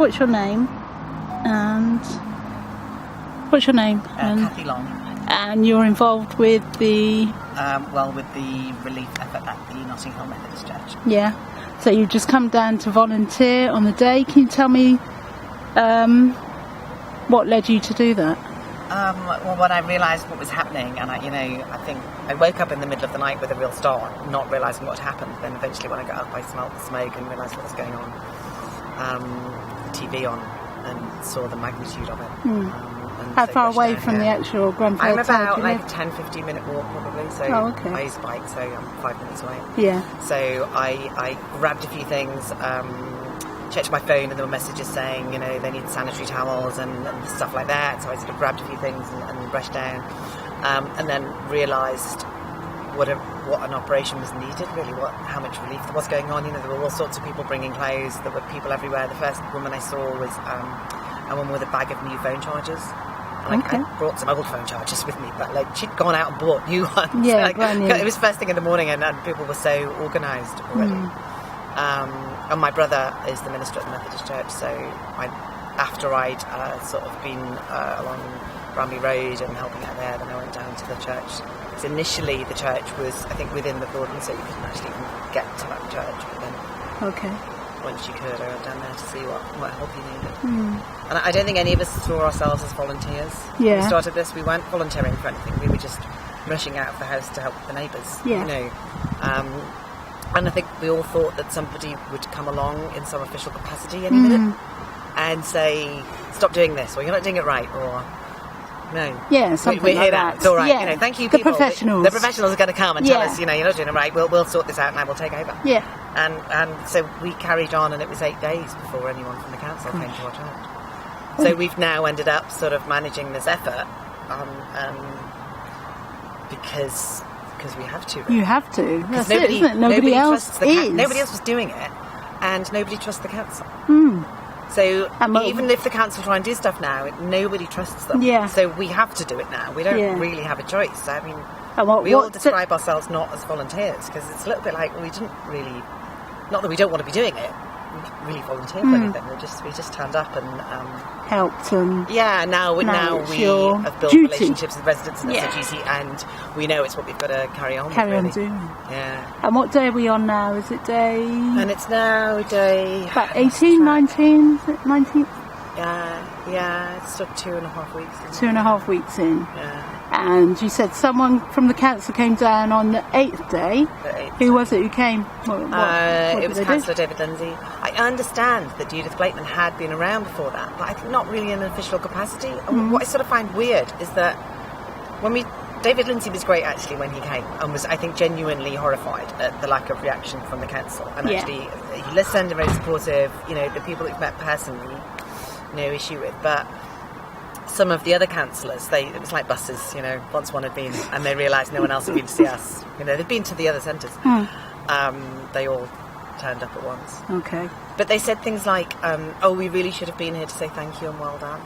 what's your name? And what's your name? Cathy Long. And you're involved with the... with the relief effort at the Notting Hill Methodist Church. Yeah. So you've just come down to volunteer on the day. Can you tell me what led you to do that? Well, when I realised what was happening, and I think I woke up in the middle of the night with a real start, not realising what had happened. Then eventually when I got up, I smelled the smoke and realised what was going on. TV on, and saw the magnitude of it. How far away from the actual Grenfell Tower? I'm about like a 10-15 minute walk probably, so I use a bike, so I'm 5 minutes away. Yeah. So I grabbed a few things, checked my phone, and there were messages saying, they need sanitary towels and stuff like that, so I sort of grabbed a few things and rushed down, and then realised what an operation was needed, really, how much relief there was going on. There were all sorts of people bringing clothes, there were people everywhere. The first woman I saw was a woman with a bag of new phone chargers. I brought some old phone chargers with me, but she'd gone out and bought new ones. Yeah, brand new. It was first thing in the morning, and people were so organised already. And my brother is the minister at the Methodist Church, so after I'd sort of been along Granby Road and helping out there, then I went down to the church. So initially the church was, I think, within the cordon, so you couldn't actually even get to that church, but then once you could, I went down there to see what help you needed. And I don't think any of us saw ourselves as volunteers. Yeah. When we started this, we weren't volunteering for anything, we were just rushing out of the house to help the neighbours. And I think we all thought that somebody would come along in some official capacity any minute and say, stop doing this, or you're not doing it right, or no. Yeah, something we're like here that. It's all right. Yeah. Thank you, The people. professionals. The professionals are going to come and tell us, you're not doing it right. We'll sort this out and we'll take over. Yeah. And so we carried on, and it was 8 days before anyone from the council came to our church. So we've now ended up sort of managing this effort because we have to. Really. You have to. That's it, isn't it? Nobody else is. Nobody else was doing it, and nobody trusts the council. So even if the council try and do stuff now, nobody trusts them. Yeah. So we have to do it now. We don't really have a choice. I mean, we all describe ourselves not as volunteers, because it's a little bit like we didn't really, not that we don't want to be doing it, we didn't really volunteer for anything. We just turned up and helped and now we have built relationships with residents, and it's a duty, and we know it's what we've got to carry on doing. Yeah. And what day are we on now? Is it day? And it's now day about 18, 19, 19th? Yeah, it's sort of 2.5 weeks. 2.5 weeks in. Yeah. And you said someone from the council came down on the 8th day. Who was it who came? What it was Councillor David Lindsay. I understand that Judith Blakeman had been around before that, but I think not really in an official capacity. And what I sort of find weird is that David Lindsay was great actually when he came, and was, I think, genuinely horrified at the lack of reaction from the council. And actually, he listened and very supportive. The people that we've met personally, no issue with, but some of the other councillors, it was like buses, once one had been and they realised no one else had been to see us. They'd been to the other centres. They all turned up at once. Okay. But they said things like, we really should have been here to say thank you and well done.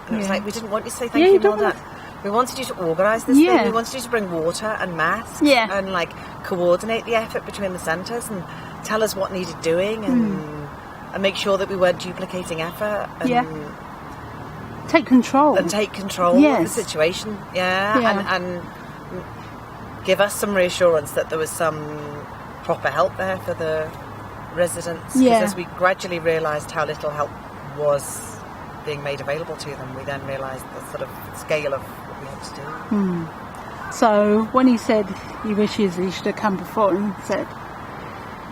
And it was like, we didn't want you to say thank you and well done. We wanted you to organise this thing. We wanted you to bring water and masks and coordinate the effort between the centres and tell us what needed doing and make sure that we weren't duplicating effort and take control of the situation. And give us some reassurance that there was some proper help there for the residents, because as we gradually realised how little help was being made available to them, we then realised the sort of scale of what we had to do. So when he said he wishes he should have come before and said,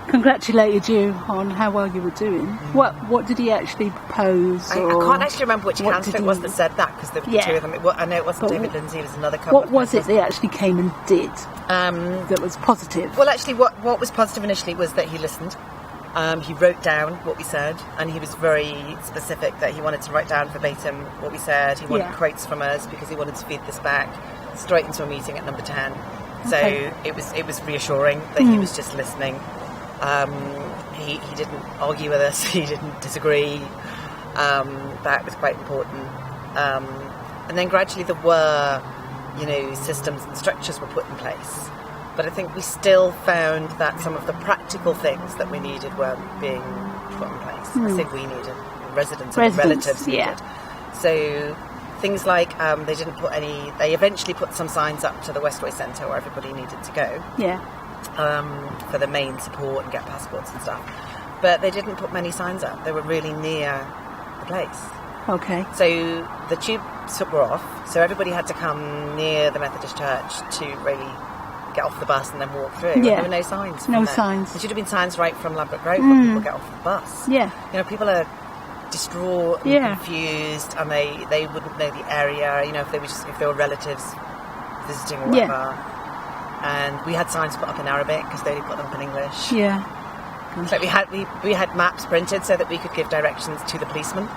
congratulated you on how well you were doing, what did he actually propose? I can't actually remember which councillor it was that said that, because there were the two of them. I know it wasn't David Lindsay, it was another couple. What was it they actually came and did that was positive? Well, actually what was positive initially was that he listened. He wrote down what we said, and he was very specific that he wanted to write down verbatim what we said. He wanted quotes from us because he wanted to feed this back straight into a meeting at number 10. So it was reassuring that he was just listening. He didn't argue with us, he didn't disagree. That was quite important. And then gradually there were, systems and structures were put in place. But I think we still found that some of the practical things that we needed weren't being put in place. I think we needed. residents and relatives needed. Yeah. So things like they didn't put any. They eventually put some signs up to the Westway Centre where everybody needed to go. Yeah. For the main support and get passports and stuff. But they didn't put many signs up. They were really near the place. Okay. So the tubes were off, so everybody had to come near the Methodist Church to really get off the bus and then walk through. Yeah. There were no signs. No there. signs. There should have been signs right from Ladbroke Road when people get off the bus. Yeah. You know, people are distraught and confused, and they wouldn't know the area. You know, if they were relatives visiting or whatever. Yeah. And we had signs put up in Arabic because they only put them up in English. Yeah. So we had maps printed so that we could give directions to the policemen,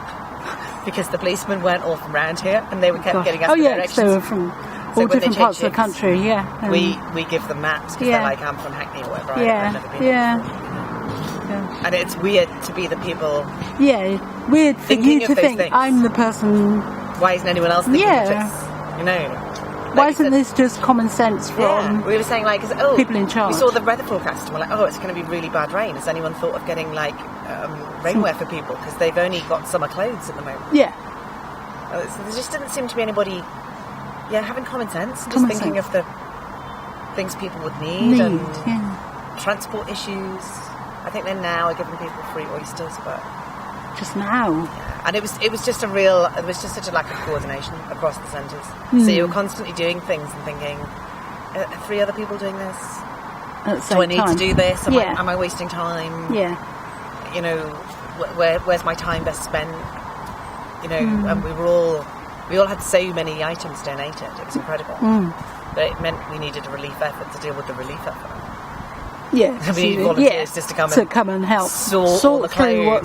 because the policemen weren't all from around here, and they kept getting us the directions. They were from all different parts of the country. Yeah. We give them maps because they're like, I'm from Hackney or whatever. I've never been Yeah. And it's weird to be the people. Yeah. Weird for thinking you to of those think things. I'm the person. Why isn't anyone else thinking of this? You know. Why isn't this just common sense from we were saying like, people in charge? We saw the weather forecast and we're like, it's going to be really bad rain. Has anyone thought of getting like rainwear for people? Because they've only got summer clothes at the moment. Yeah. So there just didn't seem to be anybody having common sense. Just thinking of the things people would need and transport issues. I think they now are giving people free oysters, but just now. And it was just such a lack of coordination across the centres. So you were constantly doing things and thinking, are 3 other people doing this? Do I need to do this? Am I wasting time? Yeah. You know, where's my time best spent? You know, and we all had so many items donated. It was incredible. But it meant we needed a relief effort to deal with the relief effort. Yeah, we need volunteers just to come and help sort through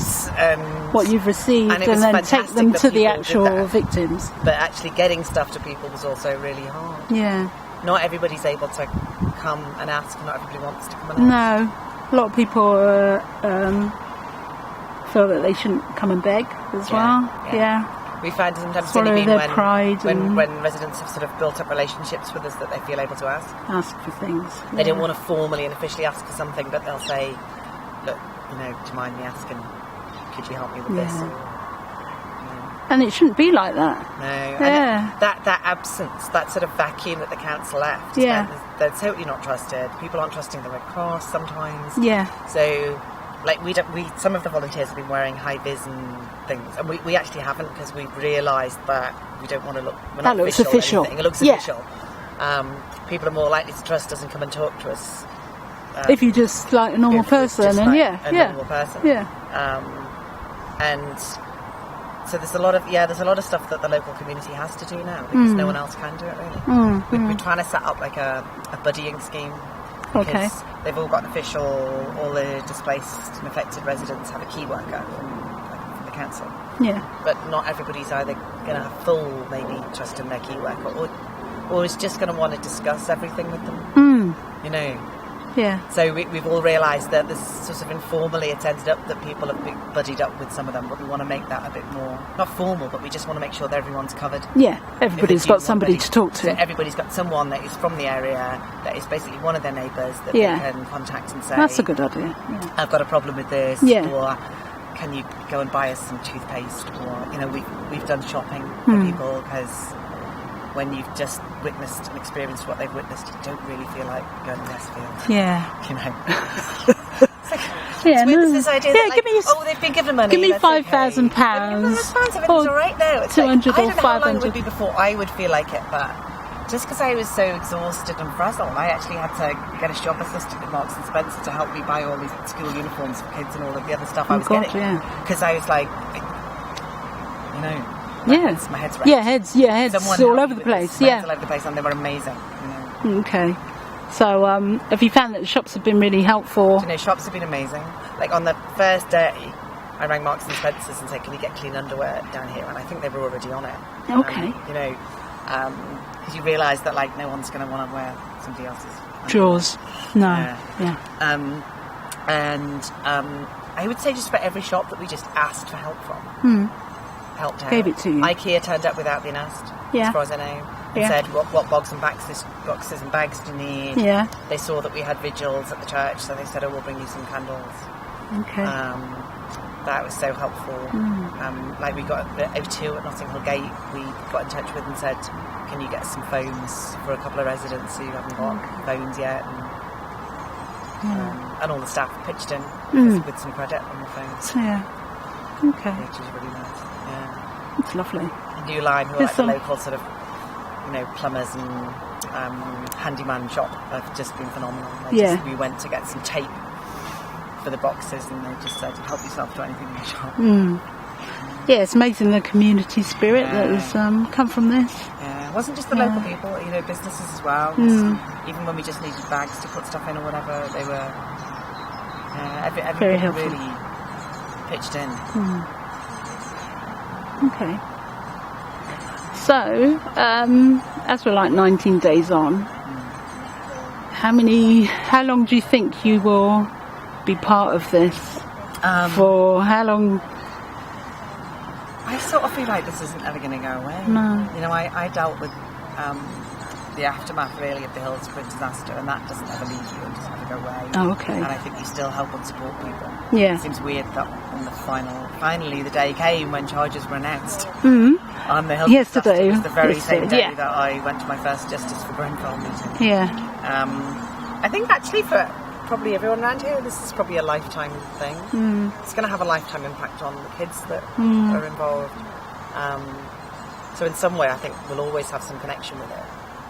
what you've received and then take them to the actual victims. But actually getting stuff to people was also really hard. Yeah. Not everybody's able to come and ask. Not everybody wants to come and ask. No. A lot of people feel that they shouldn't come and beg as well. Yeah. We find sometimes swallow their pride when residents have sort of built up relationships with us that they feel able to ask for things. They don't want to formally and officially ask for something, but they'll say, look, do you mind me asking, could you help me with this? And it shouldn't be like that. No. And that absence, that sort of vacuum that the council left, they're totally not trusted. People aren't trusting the Red Cross sometimes. Yeah. So like some of the volunteers have been wearing high vis and things, and we actually haven't, because we've realised that we don't want to look. We're not official. It looks official. People are more likely to trust us and come and talk to us if you just like a normal person, and normal person. And so there's a lot of stuff that the local community has to do now, because no one else can do it really. We're trying to set up like a buddying scheme. Okay. They've all got an official, all the displaced and affected residents have a key worker from the council. Yeah. But not everybody's either going to have full, maybe, trust in their key worker, or is just going to want to discuss everything with them. You know? Yeah. So we've all realised that this sort of informally, it's ended up that people have buddied up with some of them, but we want to make that a bit more, not formal, but we just want to make sure that everyone's covered. Yeah, everybody's got somebody to talk to. So everybody's got someone that is from the area, that is basically one of their neighbours that they can contact and say, that's a good idea. Yeah. I've got a problem with this, or can you go and buy us some toothpaste, or, you know, we've done shopping for people, because when you've just witnessed and experienced what they've witnessed, you don't really feel like going to Westfield. Yeah. You know. It's this idea that, like, they've been given money. Give me £5,000. Everything's all right now. It's 200 like, or I don't know 500. how long it would be before I would feel like it, but just because I was so exhausted and frazzled, I actually had to get a shop assistant at Marks and Spencer to help me buy all these school uniforms for kids and all of the other stuff I was getting. Because I was like, you know. My head's wrecked. Heads all over the place. All over the place, and they were amazing. You know. Okay. So, have you found that the shops have been really helpful? You know, shops have been amazing. Like on the first day, I rang Marks and Spencer's and said, "Can you get clean underwear down here?" And I think they were already on it. Okay. You know, because you realise that like no one's going to want to wear somebody else's drawers. No. And I would say just for every shop that we just asked for help from. Helped out. Gave it to you. IKEA turned up without being asked, as far as I know, and said, what boxes and bags do you need? Yeah. They saw that we had vigils at the church, so they said, we'll bring you some candles. Okay. That was so helpful. Like we got the O2 at Notting Hill Gate, we got in touch with and said, can you get some phones for a couple of residents who haven't got phones yet? And all the staff pitched in with some credit on the phones. Yeah. Okay. Which is really nice. Yeah. It's lovely. New Line, who are like the local sort of, plumbers and handyman shop, have just been phenomenal. We went to get some tape for the boxes, and they just said, help yourself to anything in the shop. Yeah, it's amazing the community spirit that has come from this. Yeah, it wasn't just the local people, businesses as well. Even when we just needed bags to put stuff in or whatever, they were everybody really pitched in. Okay. So, as we're like 19 days on, how long do you think you will be part of this? For how long? I sort of feel like this isn't ever going to go away. No. I dealt with the aftermath really of the Hillsborough disaster, and that doesn't ever leave you and doesn't ever go away. Oh, okay. And I think you still help and support people. Yeah. It seems weird that on the finally the day came when charges were announced. On the Hillsborough Yesterday. It was the very same day that I went to my first Justice for Grenfell meeting. Yeah. I think actually for probably everyone around here, this is probably a lifetime thing. It's going to have a lifetime impact on the kids that are involved. So in some way I think we'll always have some connection with it.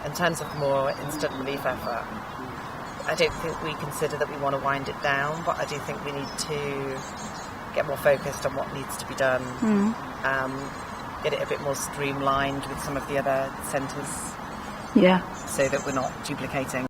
In terms of more instant relief effort, I don't think we consider that we want to wind it down, but I do think we need to get more focused on what needs to be done. Get it a bit more streamlined with some of the other centres. Yeah. So that we're not duplicating